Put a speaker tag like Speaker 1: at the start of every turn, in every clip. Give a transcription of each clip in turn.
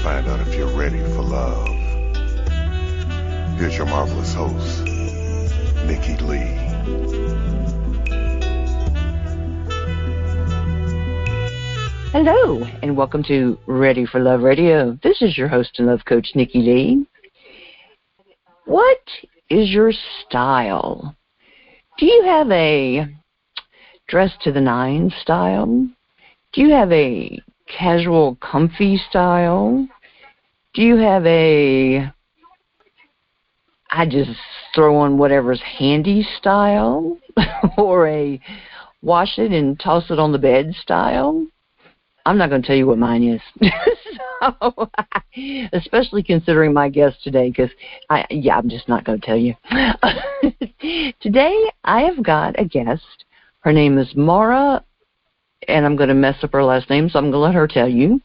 Speaker 1: find out if you're ready for love. Here's your marvelous host, Nikki Lee.
Speaker 2: Hello, and welcome to Ready for Love Radio. This is your host and love coach, Nikki Lee. What is your style? Do you have a dress to the nines style? Do you have a casual, comfy style? Do you have a I just throw on whatever's handy style? Or a wash it and toss it on the bed style? I'm not going to tell you what mine is. So, especially considering my guest today, because I'm just not going to tell you. Today, I have got a guest. Her name is Maura, and I'm going to mess up her last name, so I'm going to let her tell you.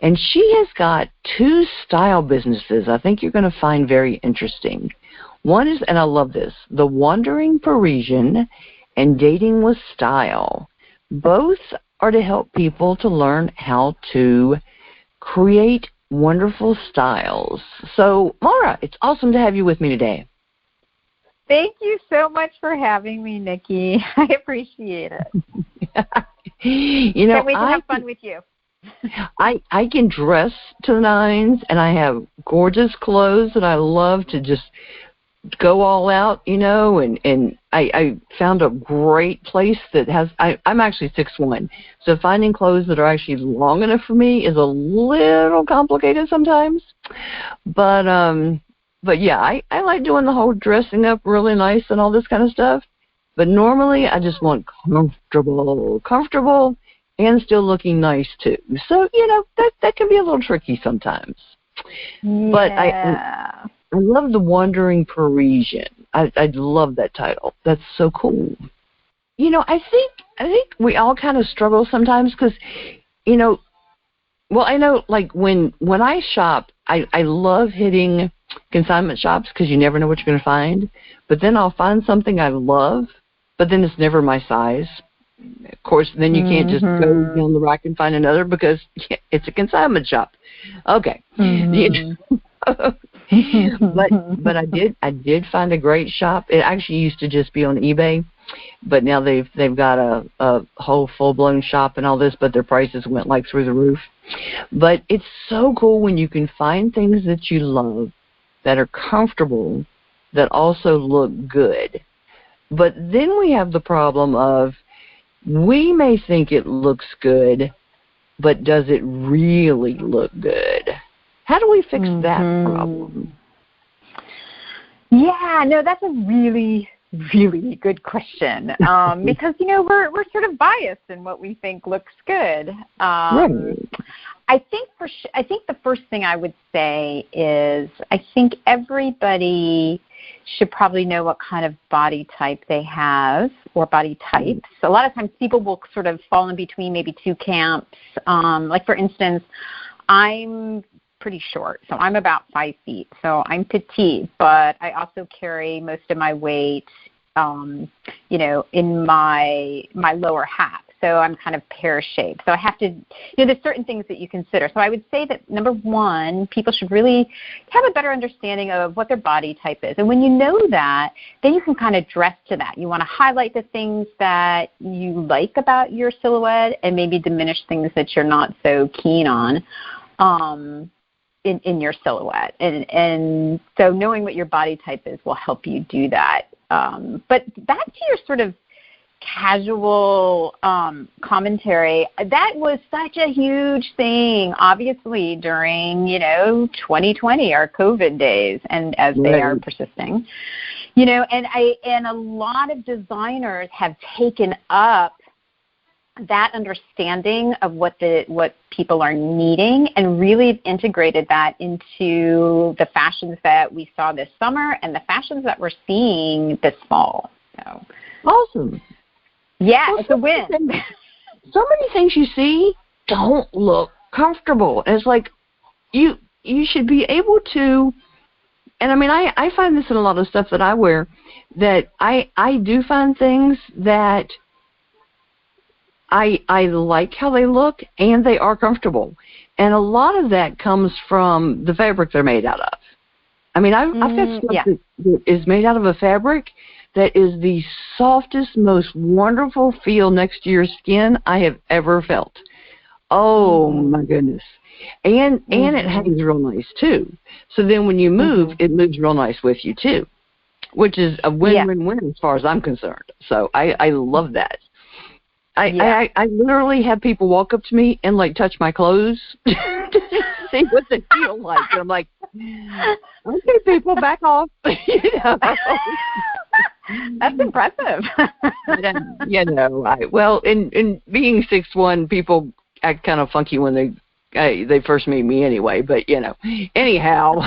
Speaker 2: And she has got 2 style businesses I think you're going to find very interesting. One is, and I love this, the Wandering Parisian and Dating with Style. Both are to help people to learn how to create wonderful styles. So, Maura, it's awesome to have you with me today.
Speaker 3: Thank you so much for having me, Nikki. I appreciate it.
Speaker 2: You know,
Speaker 3: can't wait to have fun with you.
Speaker 2: I can dress to the nines, and I have gorgeous clothes that I love to just go all out, you know, and I found a great place that has, I'm actually 6'1", so finding clothes that are actually long enough for me is a little complicated sometimes. But yeah, I like doing the whole dressing up really nice and all this kind of stuff. But normally I just want comfortable and still looking nice too. So, you know, that can be a little tricky sometimes.
Speaker 3: Yeah.
Speaker 2: But I love the Wandering Parisian. I love that title. That's so cool. You know, I think we all kind of struggle sometimes because, you know, well, I know like when I shop, I love hitting consignment shops because you never know what you're going to find. But then I'll find something I love, but then it's never my size. Of course, then you can't just go down the rack and find another because it's a consignment shop. Okay. But I did find a great shop. It actually used to just be on eBay, but now they've got a whole full-blown shop and all this, but their prices went like through the roof. But it's so cool when you can find things that you love that are comfortable that also look good. But then we have the problem of we may think it looks good, but does it really look good? How do we fix that problem?
Speaker 3: Yeah, no, that's a really, really good question because, you know, we're sort of biased in what we think looks good.
Speaker 2: Right.
Speaker 3: I think the first thing I would say is I think everybody should probably know what kind of body type they have or body types. So a lot of times people will sort of fall in between maybe 2 camps. Like, for instance, I'm pretty short, so I'm about 5 feet. So I'm petite, but I also carry most of my weight, you know, in my lower half. So I'm kind of pear-shaped. So I have to, you know, there's certain things that you consider. So I would say that, number one, people should really have a better understanding of what their body type is. And when you know that, then you can kind of dress to that. You want to highlight the things that you like about your silhouette and maybe diminish things that you're not so keen on in your silhouette. And so knowing what your body type is will help you do that. But back to your sort of casual commentary, that was such a huge thing, obviously, during, you know, 2020, our COVID days, and as they are persisting. You know, and a lot of designers have taken up that understanding of what people are needing and really integrated that into the fashions that we saw this summer and the fashions that we're seeing this fall. So
Speaker 2: awesome.
Speaker 3: Yeah, well, it's a win.
Speaker 2: So many things you see don't look comfortable. And it's like you should be able to, and I mean, I find this in a lot of stuff that I wear, that I do find things that I like how they look, and they are comfortable. And a lot of that comes from the fabric they're made out of. I mean, I've got stuff that is made out of a fabric that is the softest, most wonderful feel next to your skin I have ever felt. Oh, my goodness. And it hangs real nice, too. So then when you move, it moves real nice with you, too, which is a win-win-win as far as I'm concerned. So I love that. I literally have people walk up to me and, like, touch my clothes to see what they feel like. And I'm like, okay, people, back off. You know?
Speaker 3: That's impressive.
Speaker 2: Well, in being 6'1", people act kind of funky when they first meet me anyway. But, anyhow.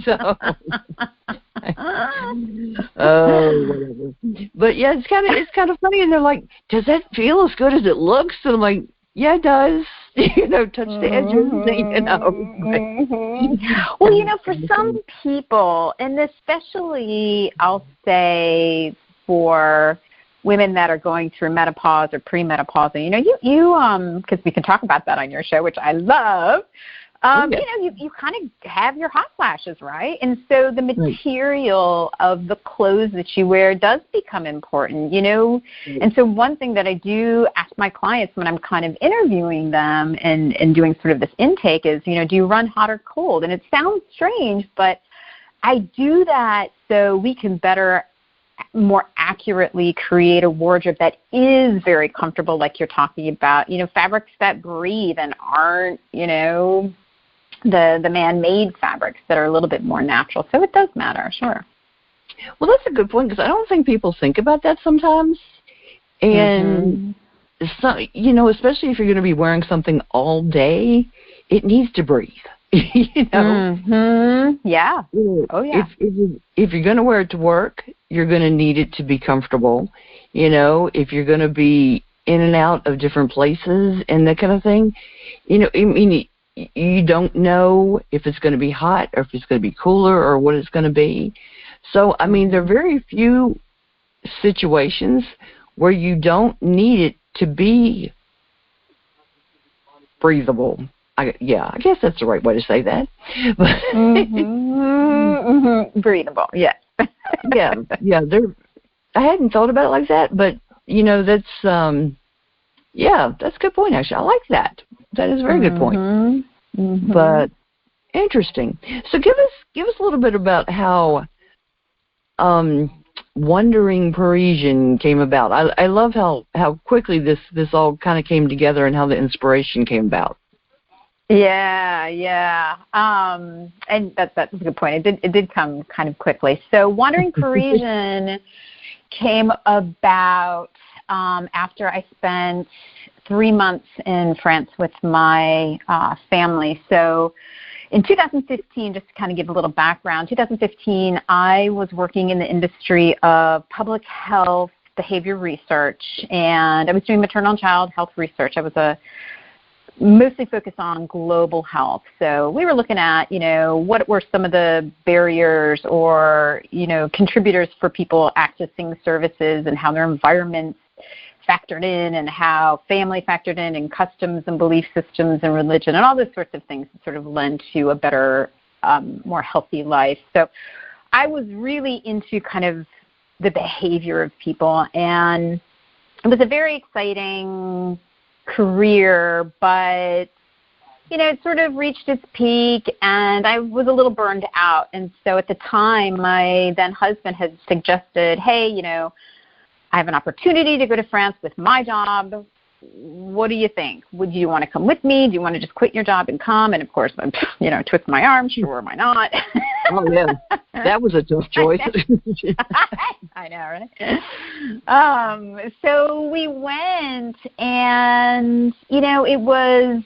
Speaker 2: So, whatever. But yeah, it's kind of funny, and they're like, "Does that feel as good as it looks?" And I'm like, "Yeah, it does." Touch the edges,
Speaker 3: Well, for some people, and especially I'll say for women that are going through menopause or premenopause, and you because we can talk about that on your show, which I love. You kind of have your hot flashes, right? And so the material of the clothes that you wear does become important, And so one thing that I do ask my clients when I'm kind of interviewing them and doing sort of this intake is, do you run hot or cold? And it sounds strange, but I do that so we can more accurately create a wardrobe that is very comfortable, like you're talking about, fabrics that breathe and aren't, the man-made fabrics that are a little bit more natural. So it does matter, sure.
Speaker 2: Well, that's a good point, because I don't think people think about that sometimes. And, especially if you're going to be wearing something all day, it needs to breathe. Yeah.
Speaker 3: Oh, yeah.
Speaker 2: If you're going to wear it to work, you're going to need it to be comfortable. If you're going to be in and out of different places and that kind of thing, you don't know if it's going to be hot or if it's going to be cooler or what it's going to be. So, there are very few situations where you don't need it to be breathable. I guess that's the right way to say that.
Speaker 3: Breathable, yes.
Speaker 2: yeah. I hadn't thought about it like that, but that's that's a good point. Actually, I like that. That is a very good point. But interesting. So give us a little bit about how Wandering Parisian came about. I love how quickly this all kind of came together and how the inspiration came about.
Speaker 3: Yeah. And that's a good point. It did come kind of quickly. So Wandering Parisian came about after I spent 3 months in France with my family. So in 2015, just to kind of give a little background, 2015, I was working in the industry of public health behavior research, and I was doing maternal and child health research. I was mostly focused on global health. So we were looking at, what were some of the barriers or, contributors for people accessing services and how their environments factored in and how family factored in and customs and belief systems and religion and all those sorts of things that sort of lend to a better, more healthy life. So I was really into kind of the behavior of people, and it was a very exciting career, but it sort of reached its peak, and I was a little burned out. And so at the time, my then husband had suggested, hey, I have an opportunity to go to France with my job. What do you think? Would you want to come with me? Do you want to just quit your job and come? And of course, I'm, twist my arm. Sure, why not?
Speaker 2: Oh yeah, that was a tough choice.
Speaker 3: I know, right? So we went, and it was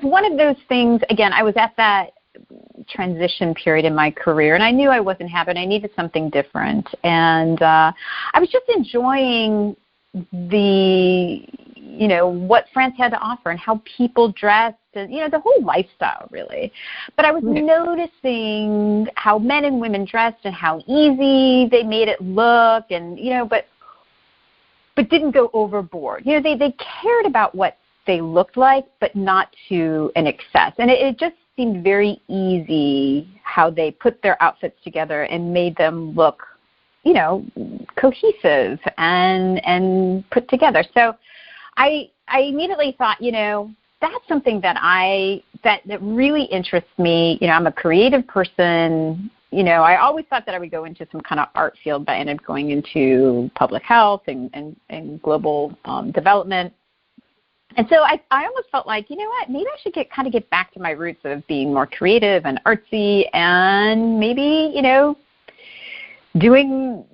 Speaker 3: one of those things. Again, I was at that transition period in my career, and I knew I wasn't happy. I needed something different, and I was just enjoying what France had to offer and how people dressed, and the whole lifestyle really. But I was noticing how men and women dressed and how easy they made it look, and but but didn't go overboard. You know, they cared about what they looked like, but not to an excess. And it just seemed very easy how they put their outfits together and made them look, you know, cohesive and put together. So I immediately thought, you know, that's something that that really interests me. You know, I'm a creative person. You know, I always thought that I would go into some kind of art field, but I ended up going into public health and global development. And so I almost felt like, you know what, maybe I should get back to my roots of being more creative and artsy and maybe, you know, doing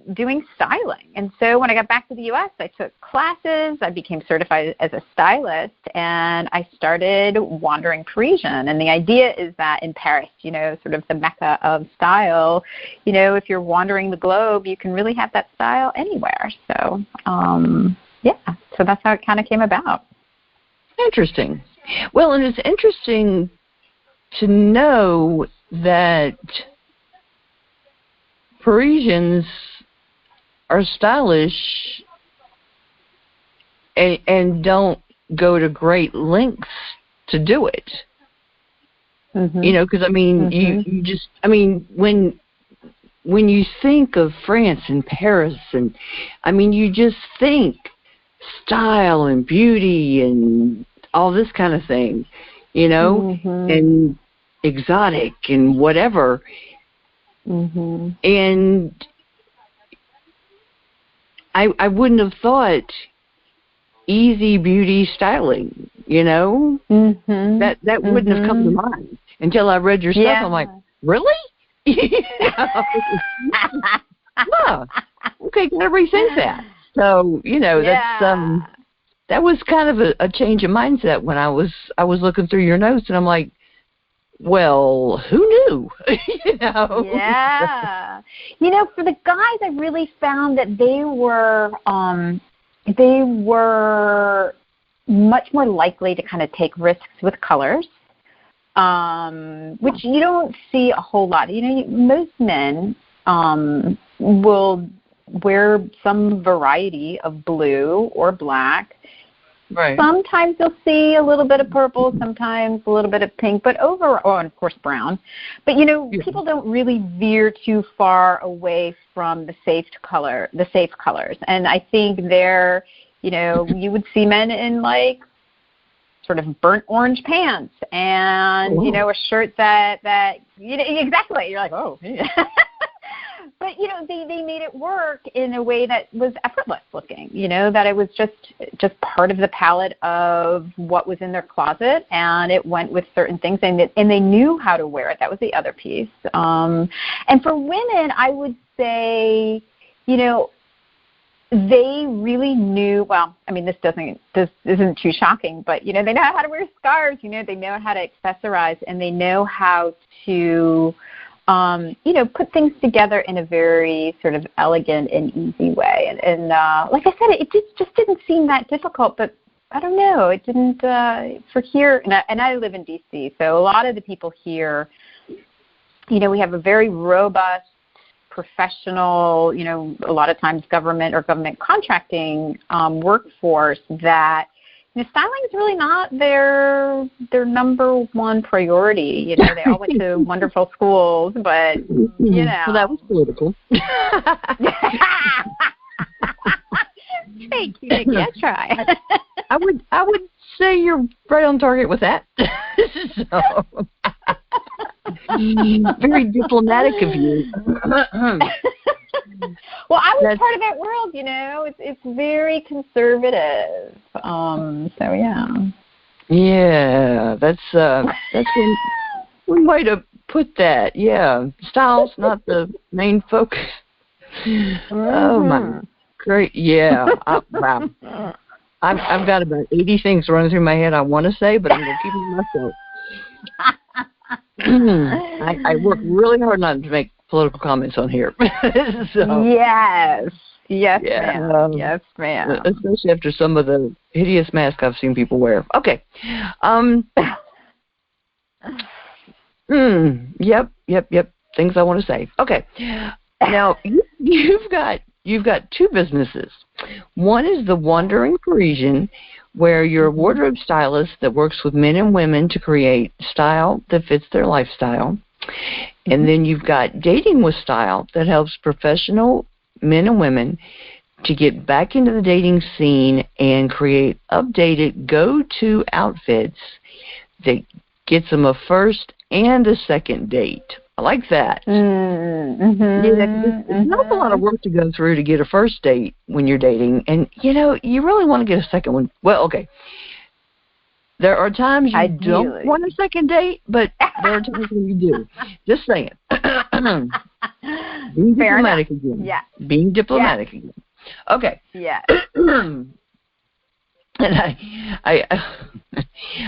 Speaker 3: styling. And so when I got back to the U.S., I took classes. I became certified as a stylist, and I started Wandering Parisian. And the idea is that in Paris, you know, sort of the mecca of style, you know, if you're wandering the globe, you can really have that style anywhere. So, so that's how it kind of came about.
Speaker 2: Interesting. Well, and it's interesting to know that Parisians are stylish and don't go to great lengths to do it. Mm-hmm. You know, because, I mean, you just, I mean, when you think of France and Paris, and, I mean, you just think style and beauty and all this kind of thing, you know, and exotic and whatever. And I wouldn't have thought easy beauty styling, you know, that wouldn't have come to mind until I read your stuff. I'm like, really? Huh. Okay, can I rethink that? So, you know, that was kind of a change of mindset when I was looking through your notes, and I'm like, well, who knew? You know?
Speaker 3: Yeah. You know, for the guys, I really found that they were much more likely to kind of take risks with colors, which you don't see a whole lot. You know, most men will wear some variety of blue or black.
Speaker 2: Right.
Speaker 3: Sometimes you'll see a little bit of purple, sometimes a little bit of pink, but overall, and of course brown. But, you know, people don't really veer too far away from the safe colors. And I think there, you know, you would see men in like sort of burnt orange pants and, you know, a shirt that you know, exactly. You're like, oh. But, you know, they made it work in a way that was effortless looking, you know, that it was just part of the palette of what was in their closet, and it went with certain things, and they knew how to wear it. That was the other piece. And for women, I would say, you know, they really knew, well, I mean, this isn't too shocking, but, you know, they know how to wear scarves, you know, they know how to accessorize, and they know how to, you know, put things together in a very sort of elegant and easy way. And like I said, it just didn't seem that difficult, but I don't know, it didn't, for here, and I live in D.C., so a lot of the people here, you know, we have a very robust, professional, you know, a lot of times government contracting workforce that, you know, styling is really not their number one priority. You know, they all went to wonderful schools, but, you know.
Speaker 2: Well, that was political.
Speaker 3: Thank you, Nikki. I try.
Speaker 2: I would say you're right on target with that. So, very diplomatic of you.
Speaker 3: Well, I was part of that world, you know. It's very conservative. So yeah. Yeah,
Speaker 2: that's one way to put that. Yeah, style's not the main focus. Oh my, great. Yeah. Wow. I've got about 80 things running through my head I want to say, but I'm going to keep it myself. I work really hard not to make political comments on here. So,
Speaker 3: yes,
Speaker 2: yeah,
Speaker 3: ma'am. Yes, ma'am.
Speaker 2: Especially after some of the hideous masks I've seen people wear. Okay. Yep. Things I want to say. Okay. Now you've got you've got two businesses. One is the Wandering Parisian, where you're a wardrobe stylist that works with men and women to create style that fits their lifestyle. And then you've got Dating with Style that helps professional men and women to get back into the dating scene and create updated go-to outfits that gets them a first and a second date. I like that. It's not a lot of work to go through to get a first date when you're dating. And, you really want to get a second one. Well, okay. There are times you don't want a second date, but there are times when you do. Just saying. Being diplomatic again.
Speaker 3: Yeah.
Speaker 2: Being diplomatic again. Okay.
Speaker 3: Yeah.
Speaker 2: And I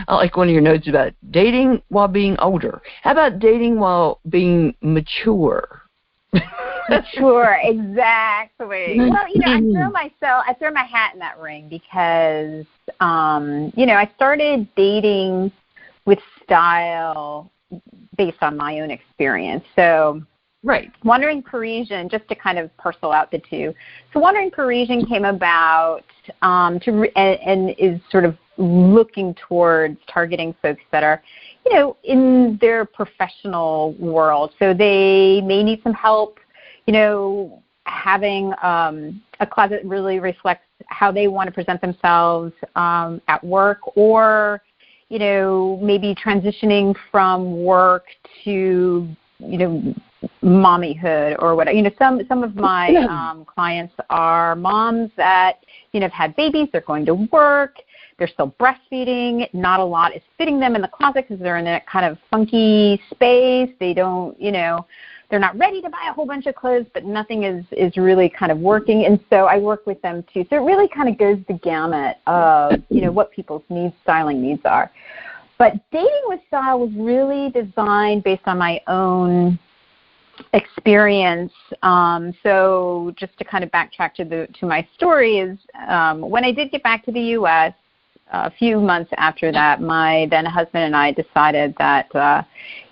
Speaker 2: like one of your notes about dating while being older. How about dating while being mature?
Speaker 3: Mature, exactly. Well, I throw my hat in that ring because, I started dating with style based on my own experience. So,
Speaker 2: right.
Speaker 3: Wandering Parisian, just to kind of parcel out the two. So Wandering Parisian came about and is sort of looking towards targeting folks that are, in their professional world. So they may need some help, having a closet really reflects how they want to present themselves at work, or, maybe transitioning from work to, mommyhood or whatever. Some of my clients are moms that, have had babies. They're going to work. They're still breastfeeding. Not a lot is fitting them in the closet because they're in that kind of funky space. They don't, they're not ready to buy a whole bunch of clothes, but nothing is really kind of working. And so I work with them too. So it really kind of goes the gamut of, what people's styling needs are. But Dating with Style was really designed based on my own experience. So just to kind of backtrack to my story is when I did get back to the U.S., a few months after that, my then husband and I decided that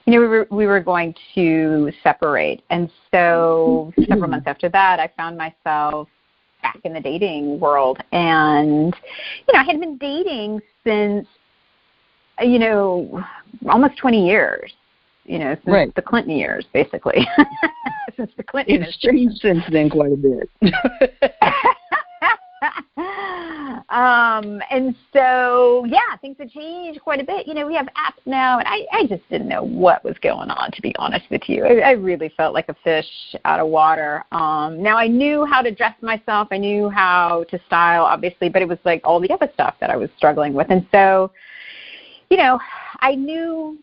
Speaker 3: we were going to separate. And so several months after that, I found myself back in the dating world. And, I had been dating since, almost 20 years. Since
Speaker 2: right.
Speaker 3: the Clinton years, basically. Since the Clinton
Speaker 2: It's changed since then quite a bit.
Speaker 3: And so, things have changed quite a bit. We have apps now, and I just didn't know what was going on, to be honest with you. I really felt like a fish out of water. Now, I knew how to dress myself. I knew how to style, obviously, but it was like all the other stuff that I was struggling with. And so, I knew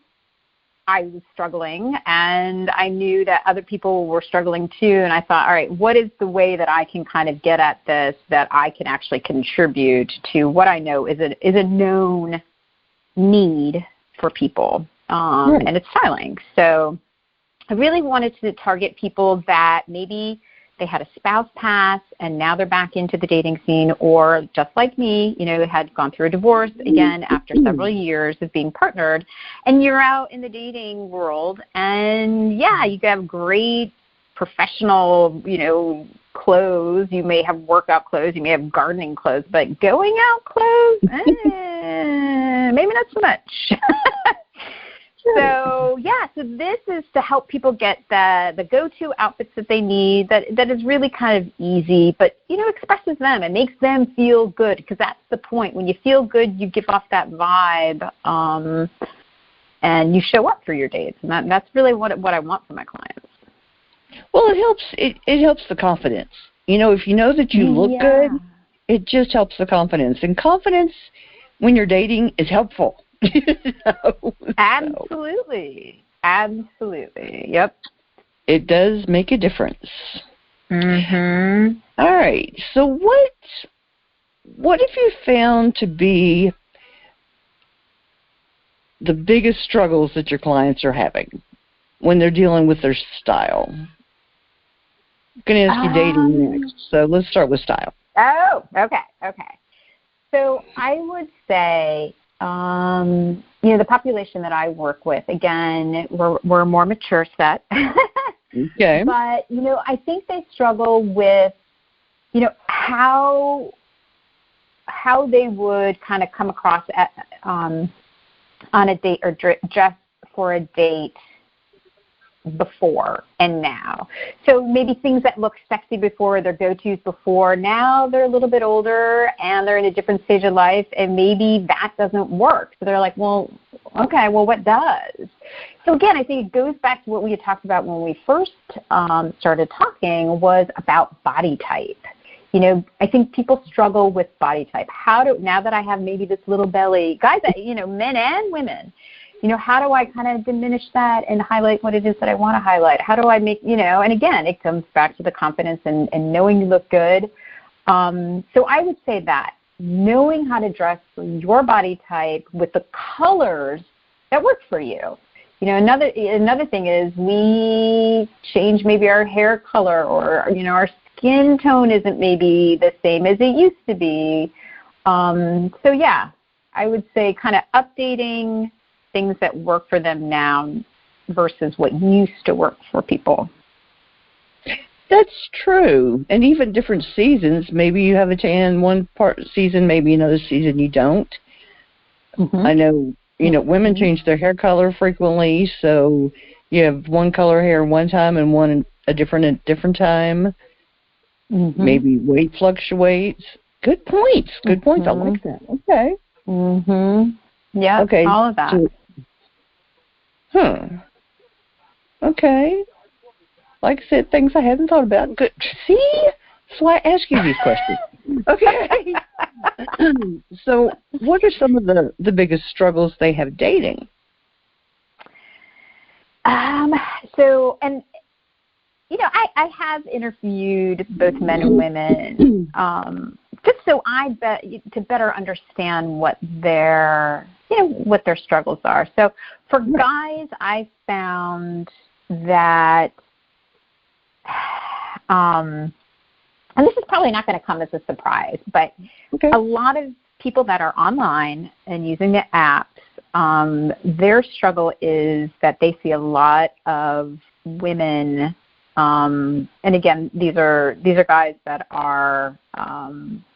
Speaker 3: I was struggling, and I knew that other people were struggling too, and I thought, all right, what is the way that I can kind of get at this, that I can actually contribute to what I know is a known need for people, and it's styling. So I really wanted to target people that maybe they had a spouse pass and now they're back into the dating scene, or just like me, had gone through a divorce again after several years of being partnered, and you're out in the dating world, and you have great professional, clothes. You may have workout clothes, you may have gardening clothes, but going out clothes, maybe not so much. So this is to help people get the go-to outfits that they need, that is really kind of easy, but, expresses them and makes them feel good, because that's the point. When you feel good, you give off that vibe, and you show up for your dates, and that's really what I want for my clients.
Speaker 2: Well, it helps the confidence. If you know that you look good, it just helps the confidence. And confidence when you're dating is helpful.
Speaker 3: Absolutely. Yep.
Speaker 2: It does make a difference.
Speaker 3: Mhm.
Speaker 2: All right. So what have you found to be the biggest struggles that your clients are having when they're dealing with their style? I'm going to ask you dating next. So let's start with style.
Speaker 3: Oh, okay. So I would say the population that I work with, again, we're a more mature set.
Speaker 2: Okay.
Speaker 3: But, I think they struggle with how they would kind of come across on a date or dress for a date before and now. So maybe things that look sexy before, their go-tos before, now they're a little bit older and they're in a different stage of life, and maybe that doesn't work. So they're like, well, okay, well, what does? So again, I think it goes back to what we had talked about when we first started talking, was about body type. I think people struggle with body type. Now that I have maybe this little belly, guys, men and women, how do I kind of diminish that and highlight what it is that I want to highlight? How do I make, and again, it comes back to the confidence and knowing you look good. So I would say that knowing how to dress for your body type with the colors that work for you. Another thing is we change maybe our hair color, or, our skin tone isn't maybe the same as it used to be. So yeah, I would say kind of updating things that work for them now versus what used to work for people.
Speaker 2: That's true. And even different seasons, maybe you have a tan one part season, maybe another season you don't. Mm-hmm. I know, women change their hair color frequently, so you have one color hair one time and one a different time. Mm-hmm. Maybe weight fluctuates. Good points. Good points. I like that. Okay.
Speaker 3: Mm-hmm. Yeah, okay. All of that.
Speaker 2: Okay. Like I said, things I hadn't thought about. Good. See? That's why I ask you these questions. Okay. So what are some of the biggest struggles they have dating?
Speaker 3: I have interviewed both men and women just so to better understand what their struggles are. So for guys, I found that, and this is probably not going to come as a surprise, but a lot of people that are online and using the apps, their struggle is that they see a lot of women. And again, these are guys that are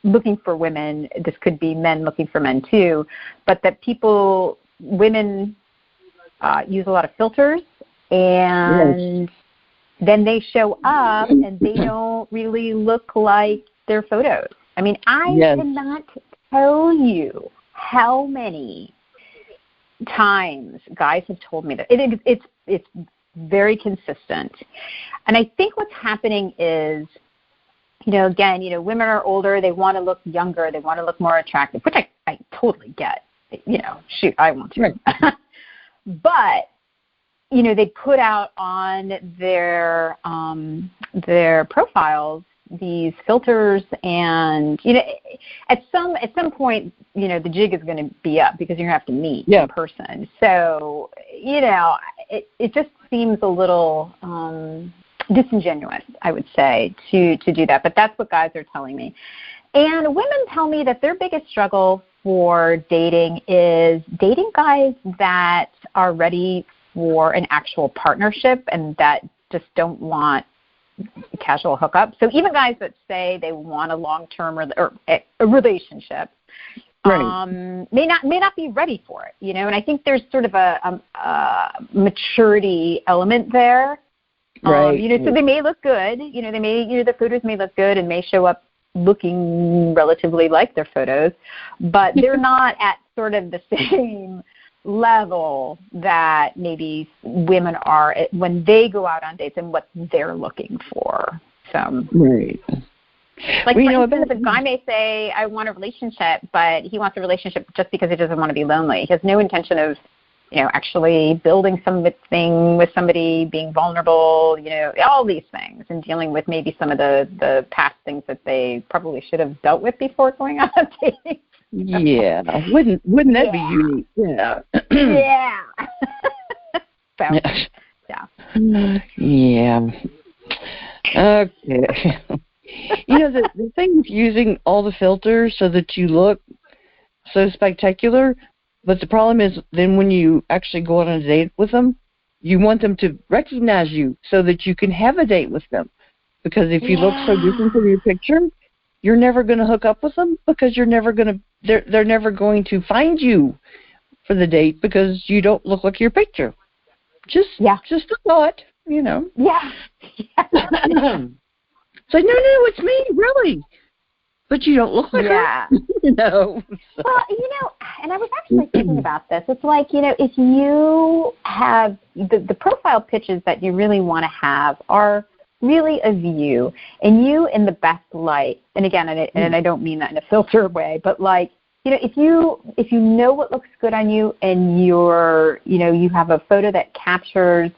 Speaker 3: looking for women. This could be men looking for men too, but that women use a lot of filters, and then they show up and they don't really look like their photos. I mean, I cannot tell you how many times guys have told me that. It's very consistent. And I think what's happening is, again, women are older, they want to look younger, they want to look more attractive, which I totally get. Shoot, I want to. Right. But, they put out on their profiles these filters, and at some point, the jig is going to be up because you're going to have to meet in person. So, it just seems a little disingenuous, I would say, to do that. But that's what guys are telling me. And women tell me that their biggest struggle for dating is dating guys that are ready for an actual partnership and that just don't want casual hookup. So even guys that say they want a long-term or a relationship may not be ready for it, And I think there's sort of a maturity element there.
Speaker 2: Right.
Speaker 3: So they may look good. The photos may look good and may show up looking relatively like their photos, but they're not at sort of the same level that maybe women are when they go out on dates and what they're looking for. So,
Speaker 2: right.
Speaker 3: Like, for instance, a guy may say, I want a relationship, but he wants a relationship just because he doesn't want to be lonely. He has no intention of, actually building something with somebody, being vulnerable, all these things, and dealing with maybe some of the past things that they probably should have dealt with before going on dating.
Speaker 2: Yeah. Wouldn't that be unique? Yeah.
Speaker 3: Yeah. So,
Speaker 2: yeah. Okay. The thing with using all the filters so that you look so spectacular, but the problem is then when you actually go on a date with them, you want them to recognize you so that you can have a date with them. Because if you look so different from your picture, you're never going to hook up with them because they're never going to find you for the date because you don't look like your picture. Just a thought,
Speaker 3: Yeah.
Speaker 2: It's like, no, it's me, really. But you don't look like her. No. So.
Speaker 3: Well, and I was actually thinking about this. It's like, if you have the profile pictures that you really want to have are really of you and you in the best light. And again, and I don't mean that in a filtered way, but like, if you know what looks good on you and you have a photo that captures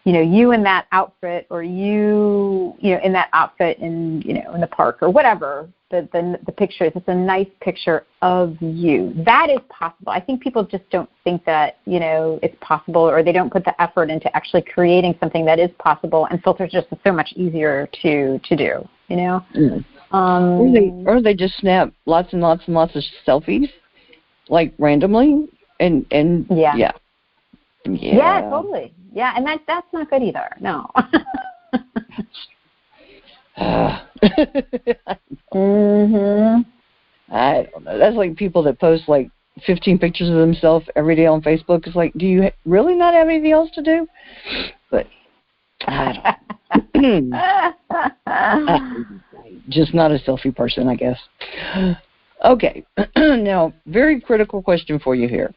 Speaker 3: you in that outfit or you in that outfit in the park or whatever the picture is. It's a nice picture of you. That is possible. I think people just don't think that, it's possible, or they don't put the effort into actually creating something that is possible, and filters just so much easier to do,
Speaker 2: Or they just snap lots and lots and lots of selfies, like randomly, and yeah,
Speaker 3: totally. Yeah, and that's not good either. No.
Speaker 2: I don't know. That's like people that post like 15 pictures of themselves every day on Facebook. It's like, do you really not have anything else to do? But I don't. Just not a selfie person, I guess. Okay. Now, very critical question for you here.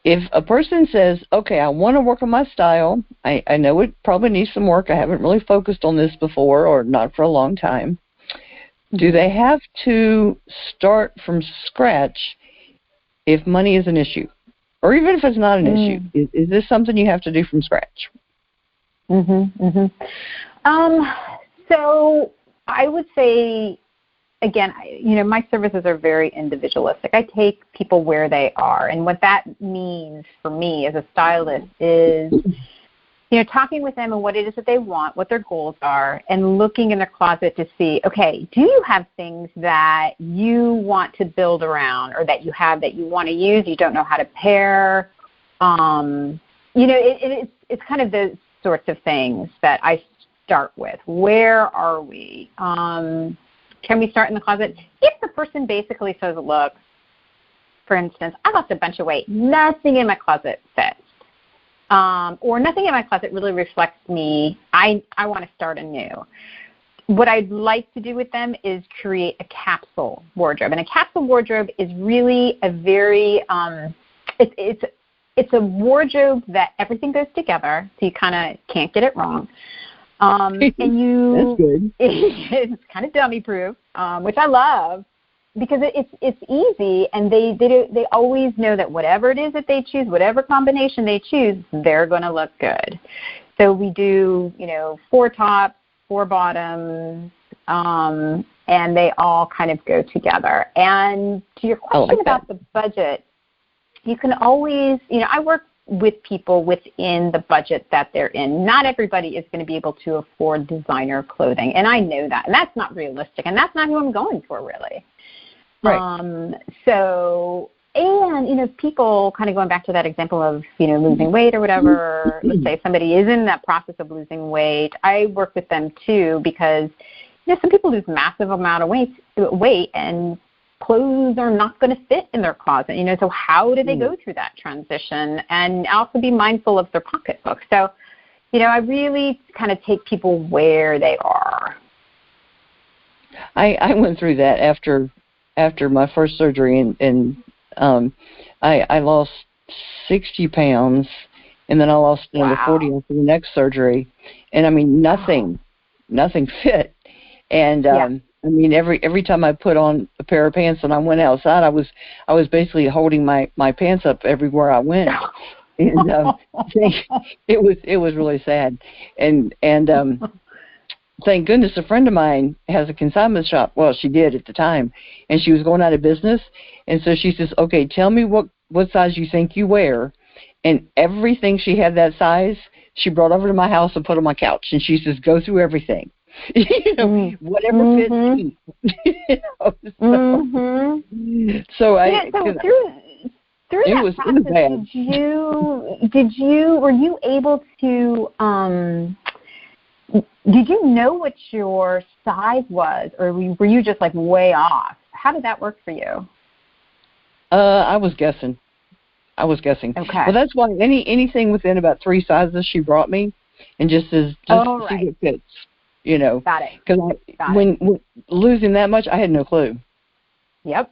Speaker 2: If a person says, okay, I want to work on my style, I know it probably needs some work. I haven't really focused on this before, or not for a long time. Do they have to start from scratch if money is an issue? Or even if it's not an issue? Is this something you have to do from scratch?
Speaker 3: So I would say, again, my services are very individualistic. I take people where they are. And what that means for me as a stylist is, talking with them and what it is that they want, what their goals are, and looking in their closet to see, okay, do you have things that you want to build around, or that you have that you want to use, you don't know how to pair? It's kind of those sorts of things that I start with. Where are we? Can we start in the closet? If the person basically says, look, for instance, I lost a bunch of weight, nothing in my closet fits, or nothing in my closet really reflects me, I want to start anew. What I'd like to do with them is create a capsule wardrobe. And a capsule wardrobe is really a very, it's a wardrobe that everything goes together, so you kind of can't get it wrong. And
Speaker 2: That's good.
Speaker 3: It's kind of dummy proof, which I love, because it's easy, and they always know that whatever it is that they choose, whatever combination they choose, they're going to look good. So we do 4 tops, 4 bottoms, and they all kind of go together. And to your question about the budget, you can always, I work with people within the budget that they're in. Not everybody is going to be able to afford designer clothing, and I know that, and that's not realistic, and that's not who I'm going for, really.
Speaker 2: Right.
Speaker 3: And people kind of going back to that example of losing weight or whatever. Let's say somebody is in that process of losing weight. I work with them too, because some people lose massive amount of weight, and clothes are not going to fit in their closet, so how do they go through that transition, and also be mindful of their pocketbook. So, I really kind of take people where they are.
Speaker 2: I went through that after my first surgery, and I lost 60 pounds, and then I lost another 40 after the next surgery, and I mean, nothing fit. And I mean, every time I put on a pair of pants and I went outside, I was basically holding my pants up everywhere I went, and it was really sad. And thank goodness a friend of mine has a consignment shop. Well, she did at the time, and she was going out of business. And so she says, "Okay, tell me what size you think you wear," and everything she had that size, she brought over to my house and put on my couch. And she says, "Go through everything." Whatever fits me. So through that process, were you able to
Speaker 3: did you know what your size was, or were you just like way off? How did that work for you?
Speaker 2: I was guessing. Okay. Well, that's why anything within about 3 sizes she brought me, and just see what fits, you know.
Speaker 3: Got it.
Speaker 2: Because when losing that much, I had no clue.
Speaker 3: Yep.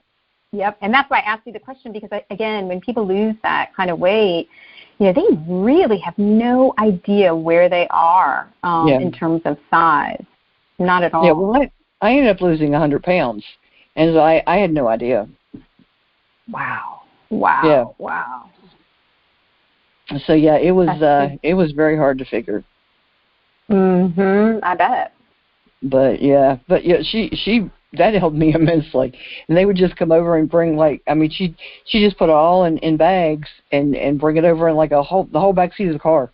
Speaker 3: And that's why I asked you the question, because, again, when people lose that kind of weight, you know, they really have no idea where they are in terms of size. Not at all.
Speaker 2: Yeah, well, I ended up losing 100 pounds, and so I had no idea.
Speaker 3: Wow.
Speaker 2: Yeah.
Speaker 3: Wow.
Speaker 2: So yeah, it was very hard to figure.
Speaker 3: I bet.
Speaker 2: But yeah, she that helped me immensely. And they would just come over and bring she just put it all in bags and bring it over in like the whole back seat of the car.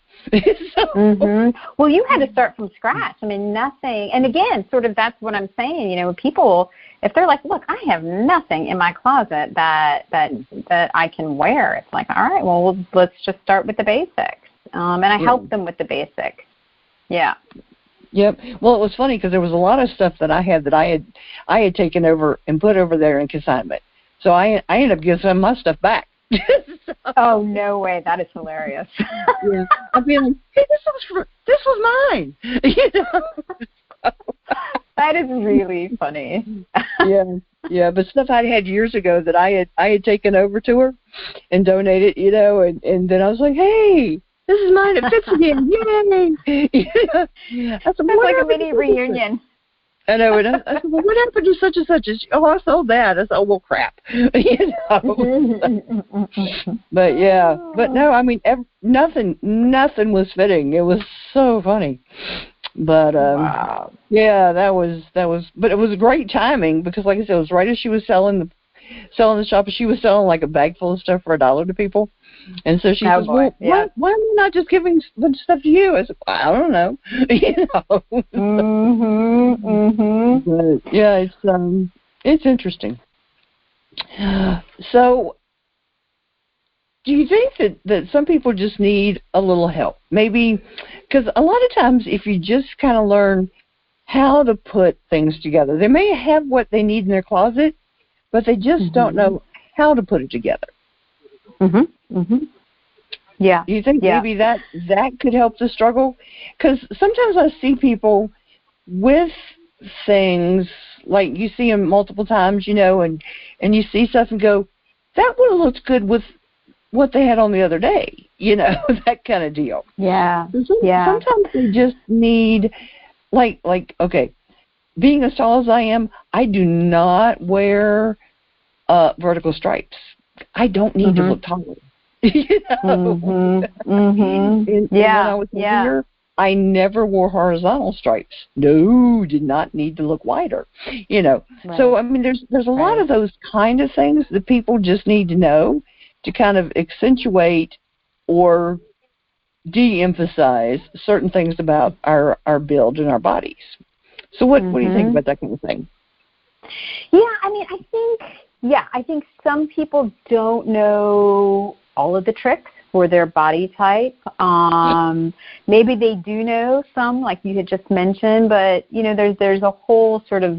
Speaker 3: Well, you had to start from scratch. I mean, nothing. And again, sort of that's what I'm saying. You know, people, if they're like, look, I have nothing in my closet that I can wear, it's like, all right, well, let's just start with the basics. And I help them with the basics. Yeah.
Speaker 2: Yep. Well, it was funny because there was a lot of stuff that I had taken over and put over there in consignment. So I ended up giving some of my stuff back.
Speaker 3: Oh, no way. That is hilarious.
Speaker 2: Yeah. I'd be like, hey, this was mine. You know?
Speaker 3: That is really funny.
Speaker 2: Yeah, but stuff I had years ago that I had taken over to her and donated, you know, and then I was like, hey, this is mine. It fits again. Yay! Yeah. That's
Speaker 3: like a mini reunion.
Speaker 2: I know. And I said, well, what happened to such and such? I sold that. I said, oh, well, crap. You know. But no, I mean, nothing was fitting. It was so funny. But
Speaker 3: wow.
Speaker 2: Yeah, that was. But it was great timing because, like I said, it was right as she was selling the shop. She was selling like a bag full of stuff for $1 to people. And so she says, well, why am I not just giving the stuff to you? I said, I don't know. You know. But yeah, it's interesting. So do you think that some people just need a little help? Maybe because a lot of times if you just kind of learn how to put things together, they may have what they need in their closet, but they just don't know how to put it together. Yeah. Do you think maybe that could help the struggle? Because sometimes I see people with things, like you see them multiple times, you know, and you see stuff and go, that would have looked good with what they had on the other day, you know, that kind of deal.
Speaker 3: Yeah.
Speaker 2: Sometimes they just need, like, okay, being as tall as I am, I do not wear vertical stripes. I don't need to look taller. You know? And when I was younger, I never wore horizontal stripes. No, did not need to look wider. You know. Right. So I mean, there's a lot of those kind of things that people just need to know to kind of accentuate or de-emphasize certain things about our build and our bodies. So what do you think about that kind of thing?
Speaker 3: Yeah, I mean, I think some people don't know all of the tricks for their body type. Maybe they do know some, like you had just mentioned, but you know, there's a whole sort of,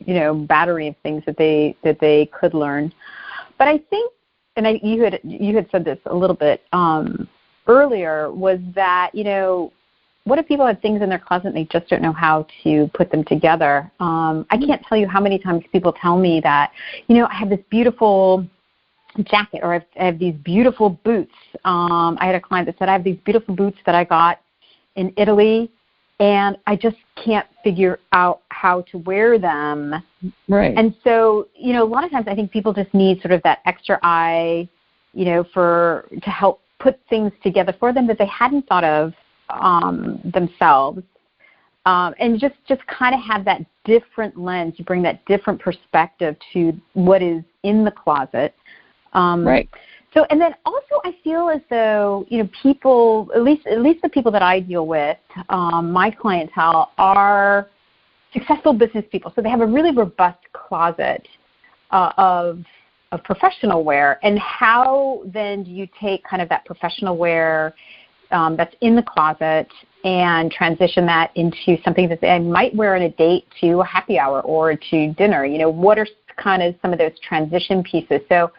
Speaker 3: you know, battery of things that they could learn. But I think, and you had said this a little bit earlier, was that, you know, what if people have things in their closet and they just don't know how to put them together? I can't tell you how many times people tell me that, you know, I have this beautiful jacket, or I have these beautiful boots. I had a client that said, I have these beautiful boots that I got in Italy, and I just can't figure out how to wear them.
Speaker 2: Right.
Speaker 3: And so, you know, a lot of times I think people just need sort of that extra eye, you know, to help put things together for them that they hadn't thought of themselves, and just kind of have that different lens. You bring that different perspective to what is in the closet.
Speaker 2: Right.
Speaker 3: So, and then also I feel as though, you know, people, at least the people that I deal with, my clientele, are successful business people. So they have a really robust closet of professional wear. And how then do you take kind of that professional wear that's in the closet and transition that into something that I might wear on a date to a happy hour or to dinner. What are kind of some of those transition pieces? So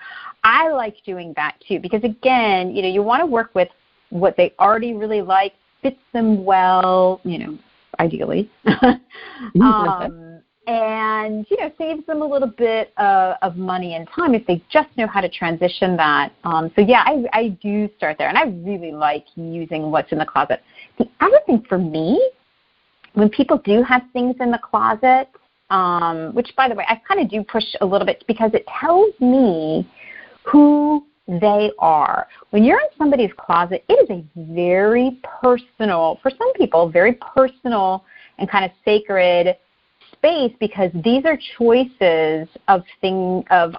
Speaker 3: I like doing that too, because again, you want to work with what they already really like, fits them well, ideally, and saves them a little bit of money and time if they just know how to transition that. So yeah, I do start there, and I really like using what's in the closet. The other thing for me, when people do have things in the closet, which by the way I kind of do push a little bit because it tells me who they are. When you're in somebody's closet, it is a very personal, for some people, very personal and kind of sacred space, because these are choices of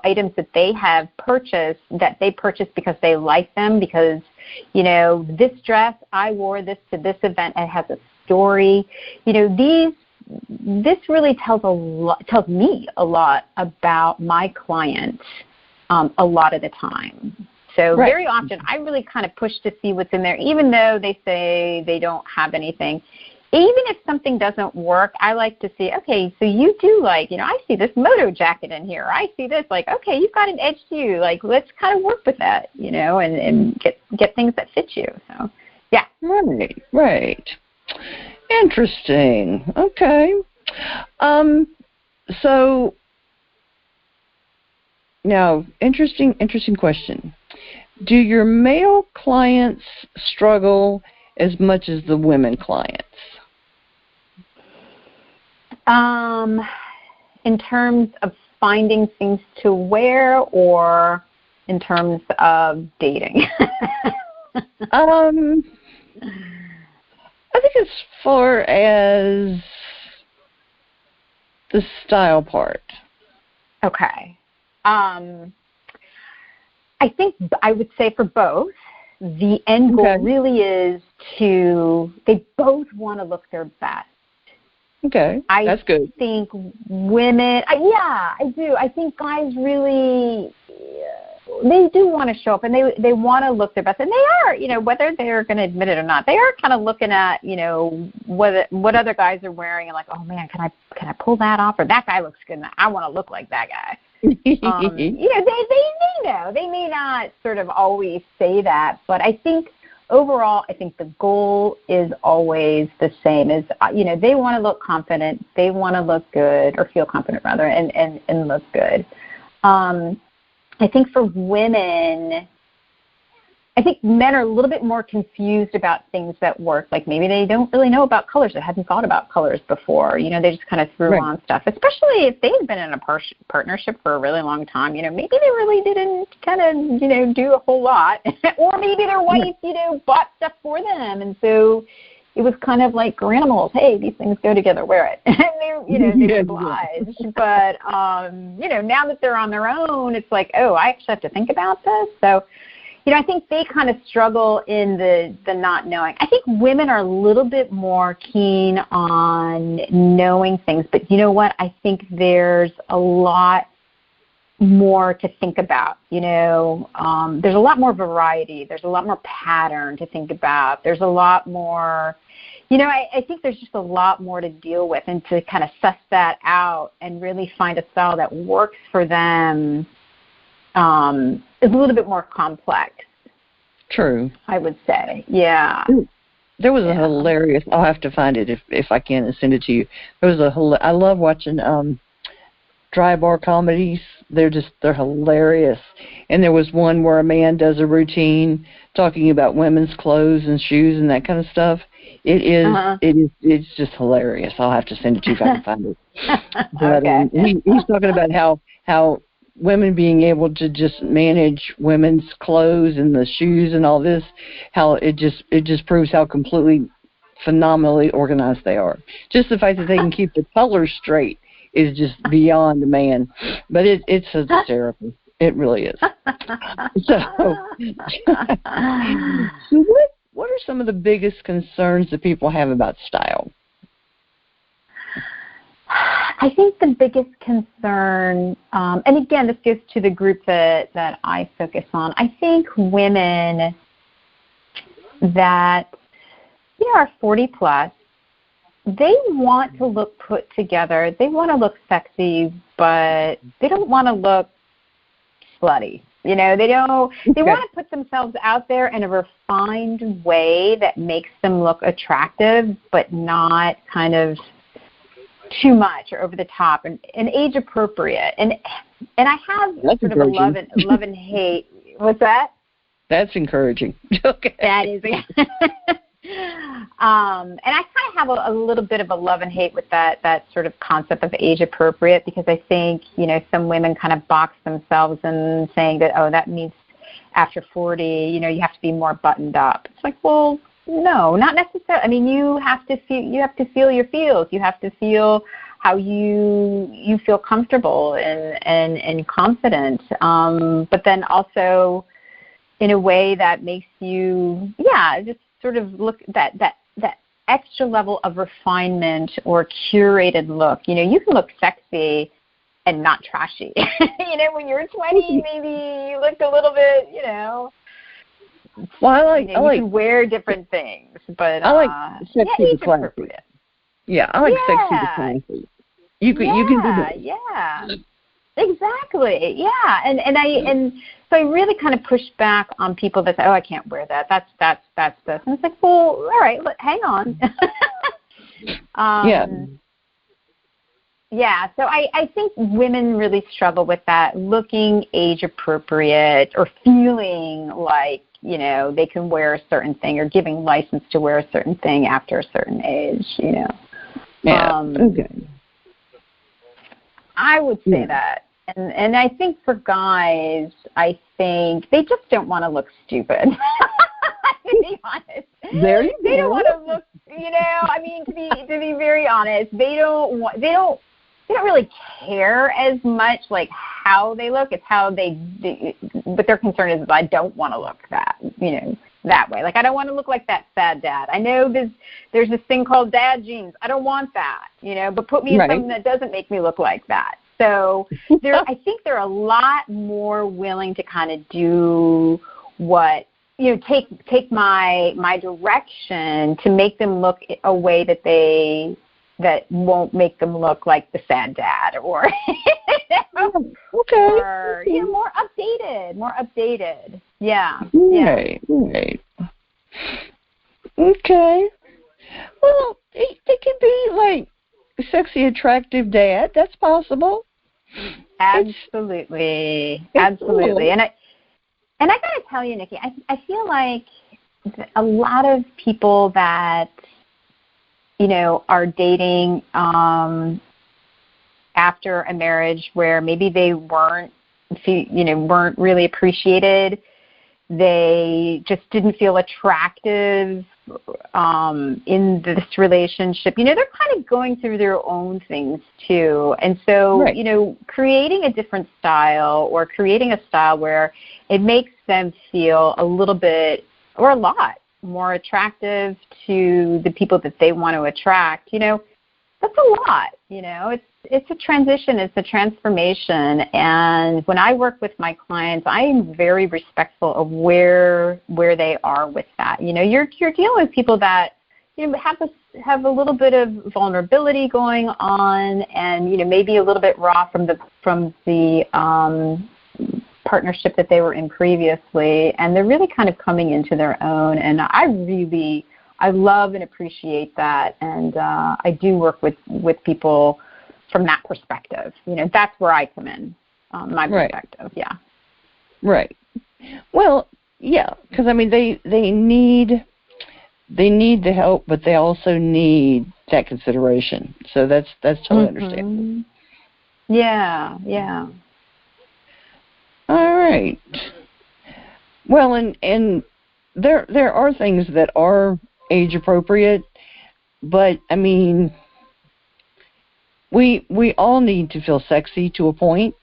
Speaker 3: items that they have purchased, that they purchased because they like them, because this dress, I wore this to this event, and it has a story. This really tells me a lot about my clients a lot of the time. So
Speaker 2: right.
Speaker 3: Very often I really kind of push to see what's in there, even though they say they don't have anything. Even if something doesn't work, I like to see, okay, so you do like, I see this moto jacket in here. I see this, like, okay, you've got an edge to you. Like, let's kind of work with that, and get things that fit you. So, yeah.
Speaker 2: Right. Interesting. Okay. So now, interesting question. Do your male clients struggle as much as the women clients?
Speaker 3: In terms of finding things to wear, or in terms of dating?
Speaker 2: I think as far as the style part.
Speaker 3: Okay. I think I would say for both, the end goal really is they both want to look their best.
Speaker 2: Okay, that's good.
Speaker 3: I think women, I do. I think guys really, they do want to show up, and they want to look their best, and they are, whether they're going to admit it or not, they are kind of looking at, what other guys are wearing, and like, oh man, can I pull that off, or that guy looks good, and I want to look like that guy. They know. They may not sort of always say that, but I think overall, I think the goal is always the same. Is they want to look confident, they want to look good, or feel confident rather, and look good. I think for women, I think men are a little bit more confused about things that work. Like maybe they don't really know about colors. They hadn't thought about colors before. They just kind of threw on stuff, especially if they've been in a partnership for a really long time. Maybe they really didn't kind of, do a whole lot. Or maybe their wife, bought stuff for them. And so it was kind of like animals. Hey, these things go together, wear it. And they obliged. But, now that they're on their own, it's like, oh, I actually have to think about this. So, I think they kind of struggle in the not knowing. I think women are a little bit more keen on knowing things, but you know what? I think there's a lot more to think about. There's a lot more variety. There's a lot more pattern to think about. There's a lot more, I think there's just a lot more to deal with, and to kind of suss that out and really find a style that works for them is a little bit more complex.
Speaker 2: True.
Speaker 3: I would say, yeah.
Speaker 2: There was a hilarious, I'll have to find it if I can and send it to you. There was I love watching dry bar comedies. They're hilarious. And there was one where a man does a routine talking about women's clothes and shoes and that kind of stuff. It's just hilarious. I'll have to send it to you if I can find it. But he's talking about how women being able to just manage women's clothes and the shoes and all this, how it just proves how completely phenomenally organized they are. Just the fact that they can keep the colors straight is just beyond a man. But it's hysterical. It really is. So what are some of the biggest concerns that people have about style?
Speaker 3: I think the biggest concern, and again, this goes to the group that I focus on, I think women that are 40 plus, they want to look put together. They want to look sexy, but they don't want to look slutty. They want to put themselves out there in a refined way that makes them look attractive, but not kind of too much or over the top and age appropriate. And I have
Speaker 2: That's
Speaker 3: sort of a love and hate. What's that?
Speaker 2: That's encouraging. Okay.
Speaker 3: That is. And I kind of have a little bit of a love and hate with that sort of concept of age appropriate, because I think, some women kind of box themselves in saying that, oh, that means after 40, you have to be more buttoned up. It's like, well, no, not necessarily. I mean, you have to feel your feels. You have to feel how you feel comfortable and confident. But then also in a way that makes you, just sort of look that extra level of refinement or curated look. You can look sexy and not trashy. When you're 20, maybe you looked a little bit,
Speaker 2: Well,
Speaker 3: you can wear different things, but
Speaker 2: I like sexy but classy. Yeah, I like sexy but classy. You can do that.
Speaker 3: Yeah. Exactly. Yeah. And so I really kind of push back on people that say, "Oh, I can't wear that. That's this." And it's like, well, all right, hang on. Yeah. So I think women really struggle with that, looking age appropriate or feeling like, they can wear a certain thing or giving license to wear a certain thing after a certain age,
Speaker 2: Yeah. Okay.
Speaker 3: I would say that. And I think for guys, I think they just don't want to look stupid. To be honest. They don't want to look, to be very honest, they don't really care as much like how they look. It's how but their concern is I don't want to look that way. Like, I don't want to look like that sad dad. I know there's this thing called dad jeans. I don't want that, but put me in something that doesn't make me look like that. So I think they're a lot more willing to kind of do what, take my direction to make them look a way that won't make them look like the sad dad or, or more updated. Yeah.
Speaker 2: Right. Okay. Well, it can be like a sexy, attractive dad. That's possible.
Speaker 3: Absolutely. Absolutely. And I got to tell you, Nikki, I feel like a lot of people that, are dating after a marriage where maybe they weren't really appreciated, they just didn't feel attractive in this relationship. They're kind of going through their own things too. And so, creating a different style or creating a style where it makes them feel a little bit or a lot more attractive to the people that they want to attract, that's a lot. It's a transition, it's a transformation. And when I work with my clients, I'm very respectful of where they are with that. You're dealing with people that have a little bit of vulnerability going on, and maybe a little bit raw from the partnership that they were in previously, and they're really kind of coming into their own. And I love and appreciate that, and I do work with people from that perspective. That's where I come in, my perspective. Yeah.
Speaker 2: Right. Well, yeah, because they need the help, but they also need that consideration. So that's totally understandable.
Speaker 3: Yeah. Yeah.
Speaker 2: All right. Well, and there are things that are age appropriate, but we all need to feel sexy to a point.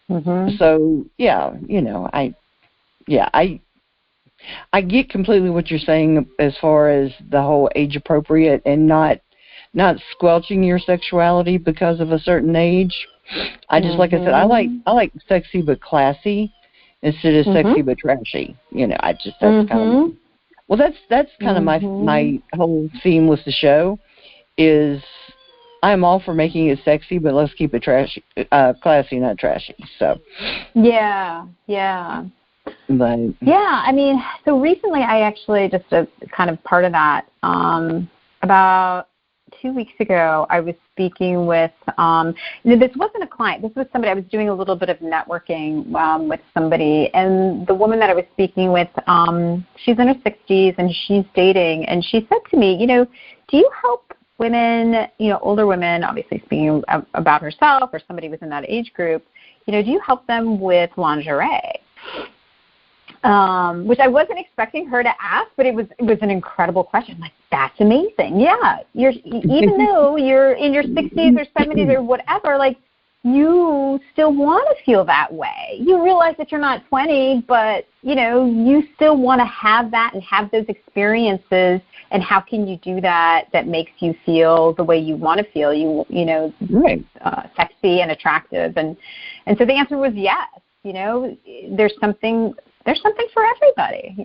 Speaker 2: Mm-hmm. So I get completely what you're saying as far as the whole age appropriate and not squelching your sexuality because of a certain age. I just, like I said, I like sexy but classy instead of sexy but trashy. That's kind of. Well, that's kind of my whole theme with the show is I'm all for making it sexy, but let's keep it classy, not trashy. So.
Speaker 3: Yeah.
Speaker 2: But.
Speaker 3: Yeah, I mean, so recently I actually, just a kind of part of that, about 2 weeks ago, I was speaking with, this wasn't a client, this was somebody, I was doing a little bit of networking with somebody, and the woman that I was speaking with, she's in her 60s and she's dating, and she said to me, do you help women, older women, obviously speaking about herself or somebody within that age group, do you help them with lingerie? Which I wasn't expecting her to ask, but it was an incredible question. I'm like, that's amazing. Yeah, even though you're in your 60s or 70s or whatever, like, you still want to feel that way. You realize that you're not 20, but, you still want to have that and have those experiences. And how can you do that makes you feel the way you want to feel,
Speaker 2: right.
Speaker 3: Sexy and attractive. And so the answer was yes. There's something for everybody,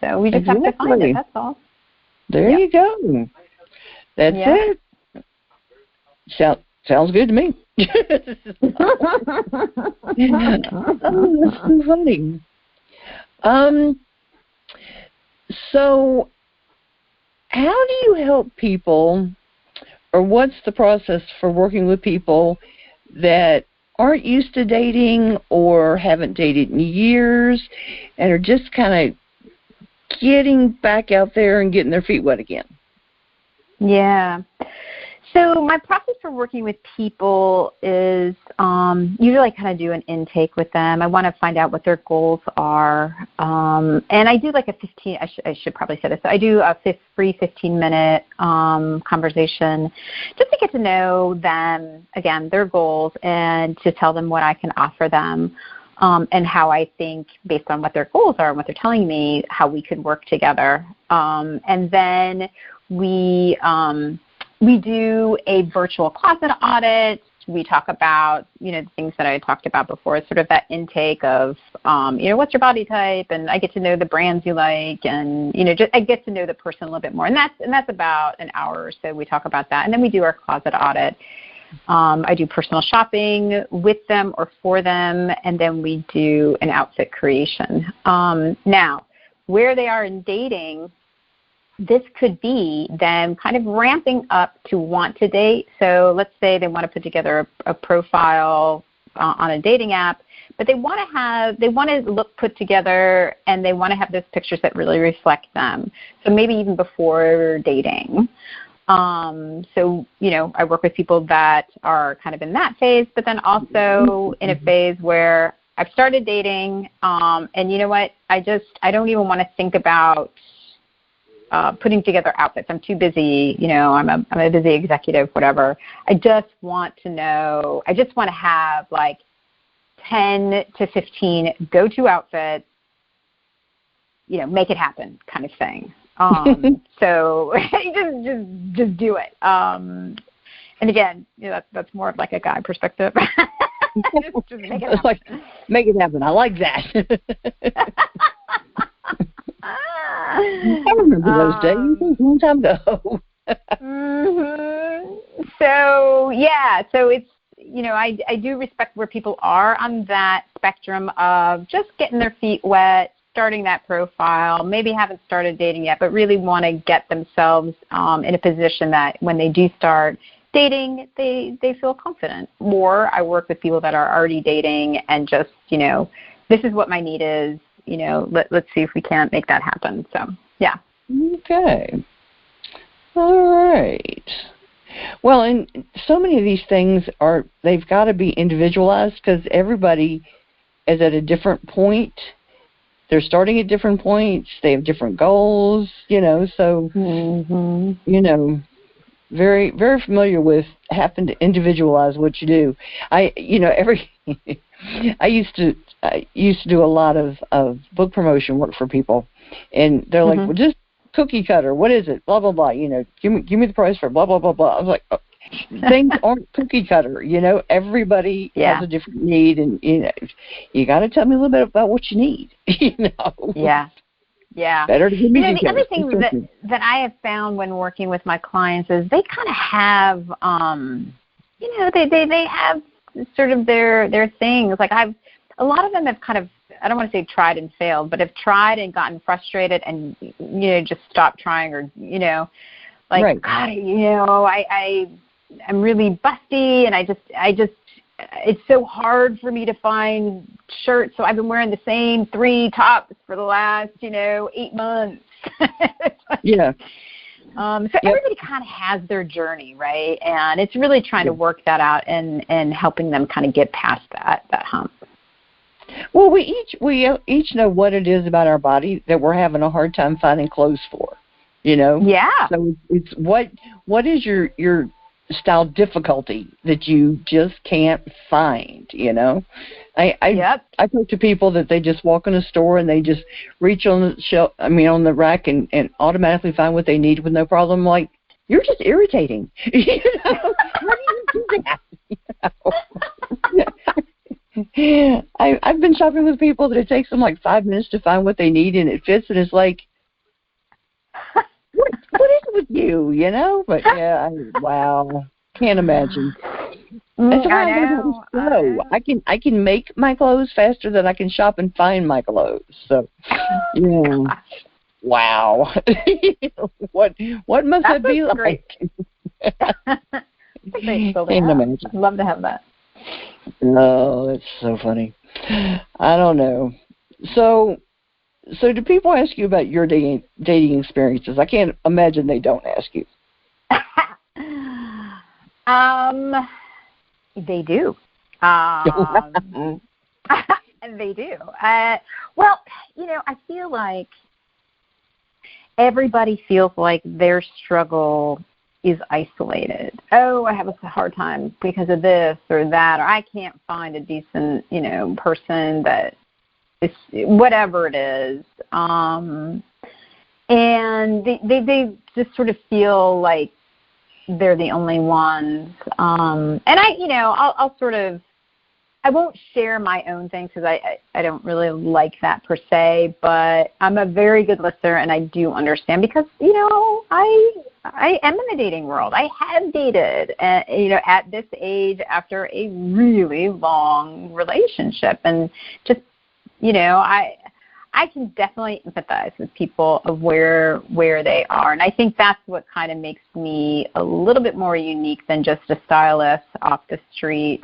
Speaker 3: So we just have to find it, that's all.
Speaker 2: There you go. That's it. Sounds good to me. Oh, that's so funny. So how do you help people, or what's the process for working with people that aren't used to dating or haven't dated in years and are just kind of getting back out there and getting their feet wet again?
Speaker 3: Yeah. So my process for working with people is usually I kind of do an intake with them. I want to find out what their goals are. And I do like I should probably say this. So I do a free 15-minute conversation just to get to know them, again, their goals, and to tell them what I can offer them. And how I think, based on what their goals are and what they're telling me, how we could work together. And then we do a virtual closet audit. We talk about, the things that I talked about before, sort of that intake of, what's your body type, and I get to know the brands you like, and, just I get to know the person a little bit more. And that's about an hour or so. We talk about that. And then we do our closet audit. I do personal shopping with them or for them, and then we do an outfit creation. Now, where they are in dating, this could be them kind of ramping up to want to date. So let's say they want to put together a profile on a dating app, but they want to look put together, and they want to have those pictures that really reflect them. So maybe even before dating. So, I work with people that are kind of in that phase, but then also in a phase where I've started dating, and you know what, I don't even want to think about putting together outfits. I'm too busy, I'm a busy executive, whatever. I just want to have like 10 to 15 go-to outfits, make it happen kind of thing. So just do it. And again, that's more of like a guy perspective. just make it happen.
Speaker 2: Make it happen. I like that. I remember those days. It was a long time ago.
Speaker 3: So it's, I do respect where people are on that spectrum of just getting their feet wet, starting that profile, maybe haven't started dating yet, but really want to get themselves in a position that when they do start dating, they feel confident. Or I work with people that are already dating and just, this is what my need is, let's see if we can't make that happen. So, yeah.
Speaker 2: Okay. All right. Well, and so many of these things they've got to be individualized because everybody is at a different point. They're starting at different points. They have different goals, so, very, very familiar with having to individualize what you do. I used to do a lot of book promotion work for people, and they're like, well, just cookie cutter. What is it? Blah, blah, blah. Give me the price for blah, blah, blah, blah. I was like, oh, things aren't cookie cutter. Everybody has a different need, and you got to tell me a little bit about what you need.
Speaker 3: Yeah. Yeah.
Speaker 2: Better to give me
Speaker 3: the other thing that I have found when working with my clients is they kind of have, they have sort of their things. Like a lot of them have kind of, I don't want to say tried and failed, but have tried and gotten frustrated and, just stopped trying or, like, right. God, I'm really busty and I just, it's so hard for me to find shirts, so I've been wearing the same 3 tops for the last, 8 months.
Speaker 2: Yeah.
Speaker 3: So everybody kind of has their journey, right? And it's really trying to work that out and helping them kind of get past that hump.
Speaker 2: Well, we each know what it is about our body that we're having a hard time finding clothes for,
Speaker 3: Yeah.
Speaker 2: So it's what is your style difficulty that you just can't find, I talk to people that they just walk in a store and they just reach on the shelf, on the rack and automatically find what they need with no problem. Like, you're just irritating. How do you do that? I've been shopping with people that it takes them like 5 minutes to find what they need and it fits, and it's like, what is it with you, But wow, can't imagine. That's why I can make my clothes faster than I can shop and find my clothes. So, wow, what must that be like?
Speaker 3: Can't imagine. I'd love to have that.
Speaker 2: Oh, that's so funny. I don't know. So do people ask you about your dating experiences? I can't imagine they don't ask you.
Speaker 3: They do. They do. Well, I feel like everybody feels like their struggle is isolated. Oh, I have a hard time because of this or that, or I can't find a decent, person that is whatever it is. And they just sort of feel like they're the only ones. And I'll sort of, I won't share my own things because I don't really like that per se, but I'm a very good listener and I do understand because, I am in the dating world. I have dated, at this age after a really long relationship, and just, I can definitely empathize with people of where they are, and I think that's what kind of makes me a little bit more unique than just a stylist off the street.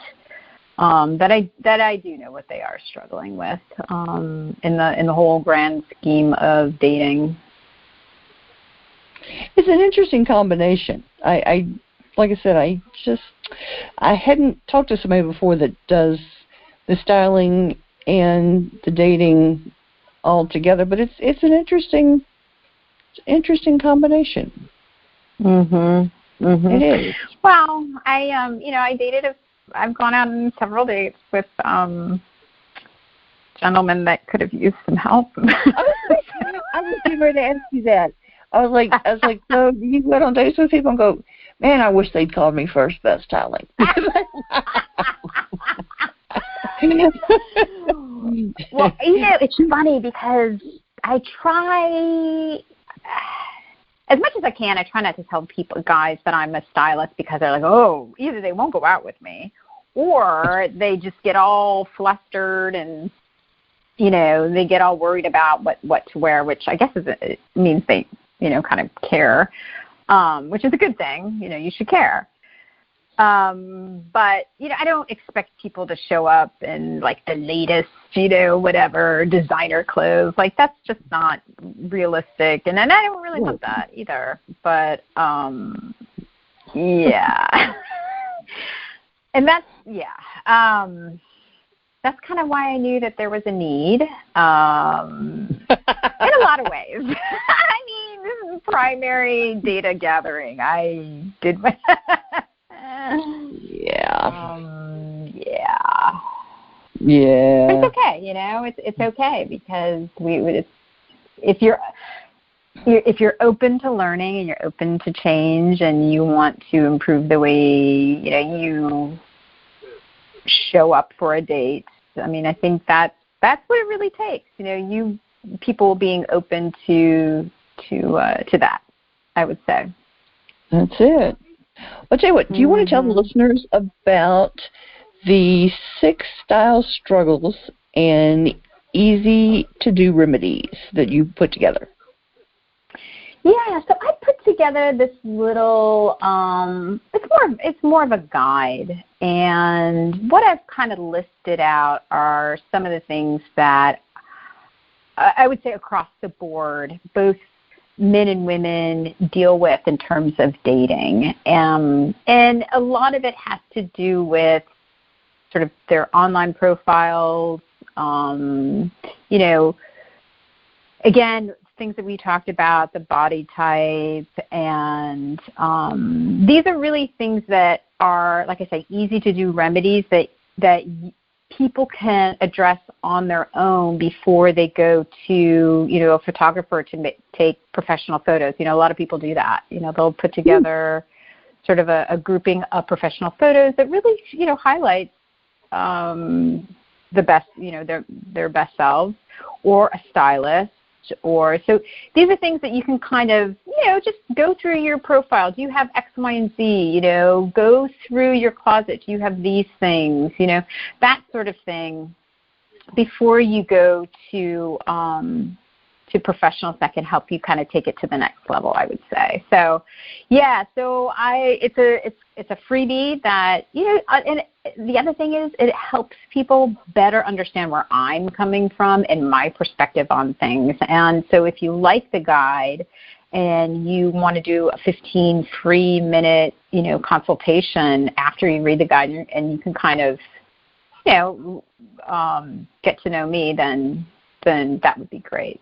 Speaker 3: That I do know what they are struggling with in the whole grand scheme of dating.
Speaker 2: It's an interesting combination. I like I said, I hadn't talked to somebody before that does the styling and the dating all together, but it's an interesting combination.
Speaker 3: Mhm. Mhm.
Speaker 2: It is.
Speaker 3: Well, I dated I've gone out on several dates with gentlemen that could have used some help.
Speaker 2: I was getting ready to ask you that. I was like, so you go on dates with people and go, man, I wish they'd called me first about styling.
Speaker 3: Well, it's funny because I try, as much as I can, I try not to tell guys that I'm a stylist because they're like, oh, either they won't go out with me or they just get all flustered and, they get all worried about what to wear, which I guess it means they, kind of care, which is a good thing. You should care. But, I don't expect people to show up in like the latest, whatever designer clothes. Like that's just not realistic. And I don't really want that either. But, yeah. And that's kind of why I knew that there was a need, in a lot of ways. I mean, this is primary data gathering. I did my
Speaker 2: Yeah.
Speaker 3: It's okay, it's okay because if you're open to learning and you're open to change and you want to improve the way you show up for a date. I mean, I think that's what it really takes. You people being open to that, I would say.
Speaker 2: That's it. I'll tell you what, do you want to tell the listeners about the 6 style struggles and easy-to-do remedies that you put together?
Speaker 3: Yeah, so I put together this little, it's more of a guide. And what I've kind of listed out are some of the things that I would say across the board, both men and women deal with in terms of dating. And a lot of it has to do with sort of their online profiles, again, things that we talked about, the body type, and these are really things that are, like I say, easy to do remedies that people can address on their own before they go to, a photographer to take professional photos. A lot of people do that. They'll put together sort of a grouping of professional photos that really, highlight the best, their best selves, or a stylist. So these are things that you can kind of, just go through your profile. Do you have X, Y, and Z? Go through your closet. Do you have these things? That sort of thing before you go to professionals that can help you kind of take it to the next level, I would say. So, yeah. So it's a freebie that and the other thing is it helps people better understand where I'm coming from and my perspective on things. And so if you like the guide and you want to do a 15 free minute consultation after you read the guide, and you can kind of get to know me, then that would be great.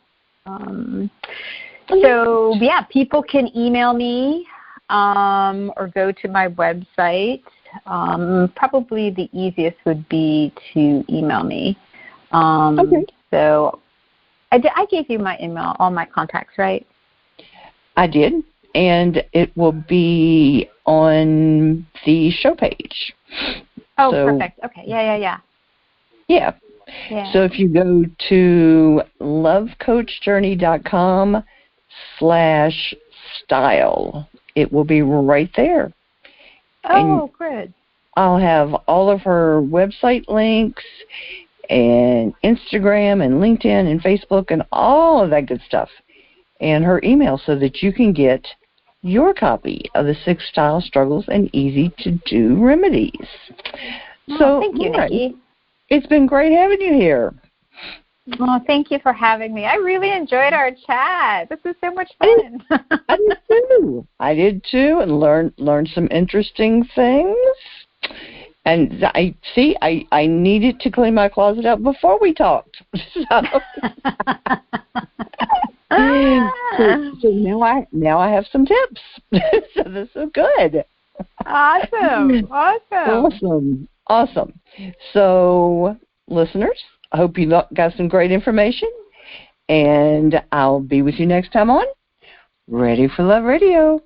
Speaker 3: So yeah, people can email me or go to my website. Probably the easiest would be to email me. Okay. So I gave you my email, all my contacts, right?
Speaker 2: I did, and it will be on the show page.
Speaker 3: Oh, so, perfect. Okay. Yeah.
Speaker 2: Yeah. So if you go to lovecoachjourney.com/style, it will be right there.
Speaker 3: Oh, good.
Speaker 2: I'll have all of her website links and Instagram and LinkedIn and Facebook and all of that good stuff, and her email, so that you can get your copy of the 6 Style Struggles and Easy-to-Do Remedies.
Speaker 3: So thank you, Nikki.
Speaker 2: It's been great having you here.
Speaker 3: Well, thank you for having me. I really enjoyed our chat. This was so much fun.
Speaker 2: I did too, and learned some interesting things. And I needed to clean my closet out before we talked. So now I have some tips. So this is good. Awesome. So, listeners, I hope you got some great information, and I'll be with you next time on Ready for Love Radio.